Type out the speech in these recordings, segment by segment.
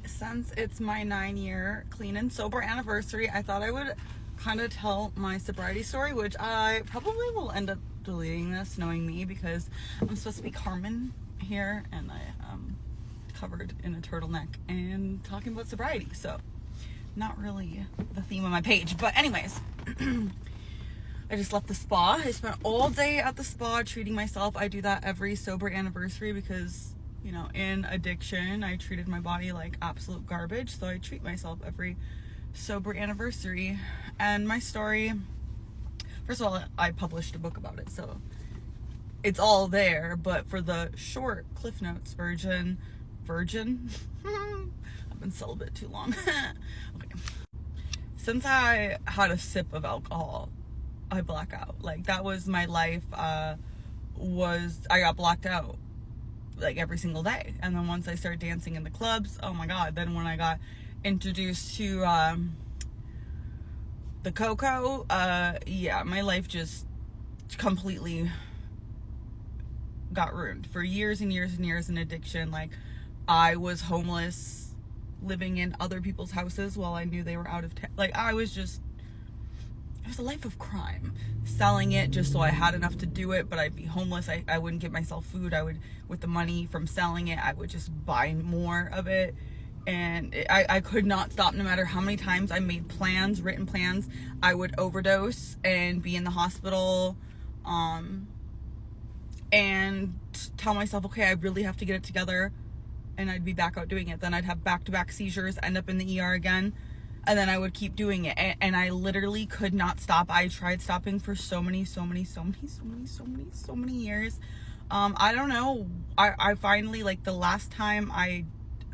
since it's my 9-year clean and sober anniversary, I thought I would kind of tell my sobriety story, which I probably will end up deleting this, knowing me, because I'm supposed to be Carmen here, and I am covered in a turtleneck and talking about sobriety, so not really the theme of my page. But anyways, I just left the spa. I spent all day at the spa treating myself. I do that every sober anniversary because, you know, in addiction, I treated my body like absolute garbage. So I treat myself every sober anniversary. And my story, first of all, I published a book about it, so it's all there. But for the short Cliff Notes virgin, I've been celibate too long. Okay. Since I had a sip of alcohol, I black out. Like, that was my life. I got blacked out like every single day. And then once I started dancing in the clubs, oh my god, then when I got introduced to the cocoa, yeah, my life just completely got ruined. For years and years and years in addiction, like, I was homeless, living in other people's houses while I knew they were out of town. Like, it was a life of crime. Selling it just so I had enough to do it, but I'd be homeless. I wouldn't give myself food. I would, with the money from selling it, I would just buy more of it. And I could not stop. No matter how many times I made plans, written plans, I would overdose and be in the hospital, and tell myself, okay, I really have to get it together, and I'd be back out doing it. Then I'd have back-to-back seizures, end up in the ER again, and then I would keep doing it. And I literally could not stop. I tried stopping for so many years. I don't know. I finally, like, the last time I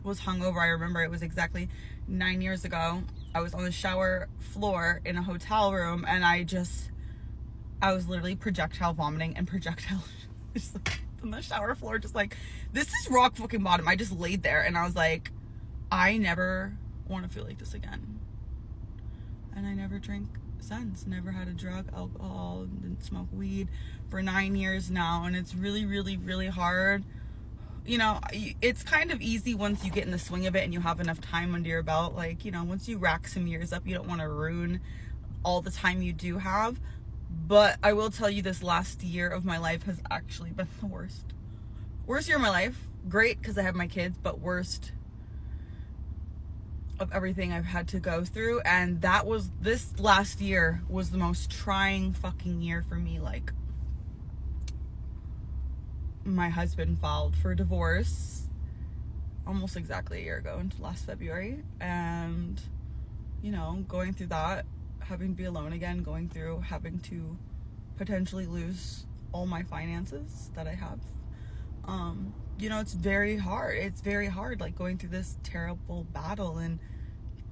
was hungover, I remember it was exactly 9 years ago. I was on the shower floor in a hotel room, and I was literally projectile vomiting and projectile just like on the shower floor, just like, this is rock fucking bottom. I just laid there and I was like, I never want to feel like this again. And I never drank since. Never had a drug, alcohol, didn't smoke weed for 9 years now. And it's really, really, really hard. You know, it's kind of easy once you get in the swing of it and you have enough time under your belt. Like, you know, once you rack some years up, you don't want to ruin all the time you do have. But I will tell you, this last year of my life has actually been the worst year of my life. Great because I have my kids, but worst of everything I've had to go through. And this last year was the most trying fucking year for me. Like, my husband filed for divorce almost exactly a year ago, into last February. And, you know, going through that, having to be alone again, going through having to potentially lose all my finances that I have. You know, it's very hard. It's very hard, like, going through this terrible battle and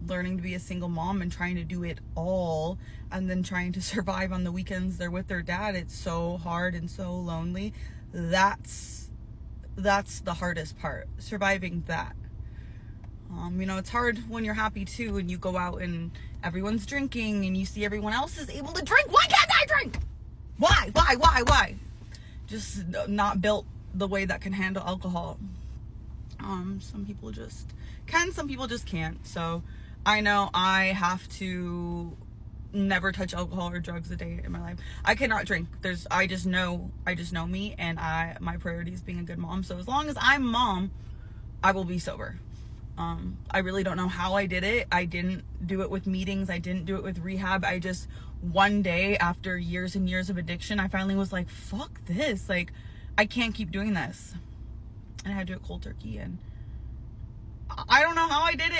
learning to be a single mom and trying to do it all, and then trying to survive on the weekends they're with their dad. It's so hard and so lonely. That's the hardest part, surviving that. You know, it's hard when you're happy too, and you go out and everyone's drinking and you see everyone else is able to drink. Why can't I drink? Why? Just not built the way that can handle alcohol. Some people just can, some people just can't. So I know I have to never touch alcohol or drugs a day in my life. I cannot drink. I just know me, and my priority is being a good mom. So as long as I'm mom, I will be sober. I really don't know how I did it. I didn't do it with meetings. I didn't do it with rehab. I just, one day after years and years of addiction, I finally was like, fuck this. Like, I can't keep doing this. And I had to do it cold turkey. And I don't know how I did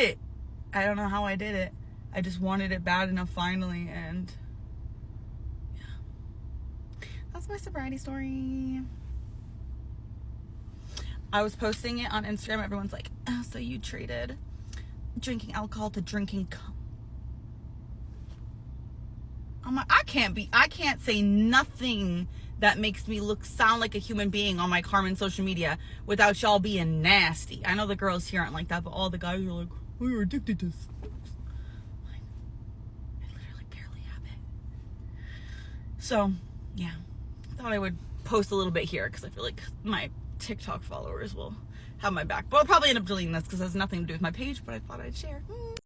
it. I just wanted it bad enough finally. And yeah, that's my sobriety story. I was posting it on Instagram. Everyone's like, oh, so you traded drinking alcohol to drinking cum. I'm like, I can't say nothing that makes me sound like a human being on my KARMEN social media without y'all being nasty. I know the girls here aren't like that, but all the guys are like, oh, you're addicted to this. Like, I literally barely have it. So, yeah. I thought I would post a little bit here because I feel like my TikTok followers will have my back. But I'll probably end up deleting this because it has nothing to do with my page, but I thought I'd share.